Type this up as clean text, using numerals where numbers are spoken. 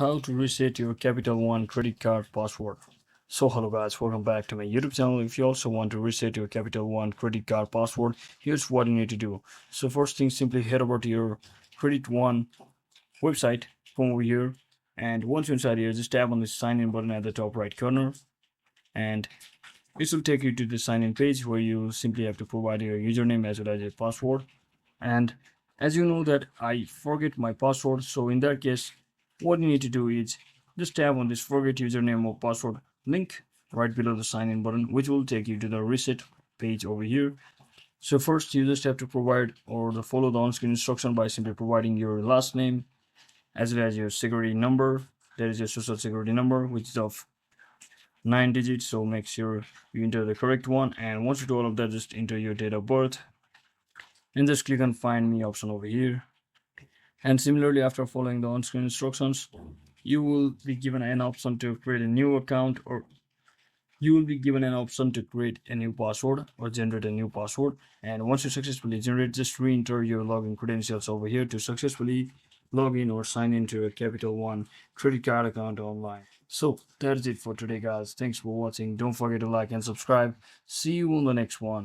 How to reset your Capital One credit card password. So hello guys, welcome back to my YouTube channel. If you also want to reset your Capital One credit card password, here's what you need to do. So first thing, simply head over to your Credit One website from over here, and once you're inside here, just tap on the sign in button at the top right corner, and this will take you to the sign in page where you simply have to provide your username as well as your password. And as you know that I forget my password, so in that case what you need to do is just tap on this forget username or password link right below the sign in button, which will take you to the reset page over here. So first you just have to provide or follow the on-screen instruction by simply providing your last name as well as your security number, that is your social security number, which is of 9 digits, so make sure you enter the correct one. And once you do all of that, just enter your date of birth and just click on find me option over here. And similarly, after following the on-screen instructions, you will be given an option to create a new account, or you will be given an option to create a new password or generate a new password. And once you successfully generate, just re-enter your login credentials over here to successfully log in or sign into a Capital One credit card account online. So that's it for today guys. Thanks for watching. Don't forget to like and subscribe. See you on the next one.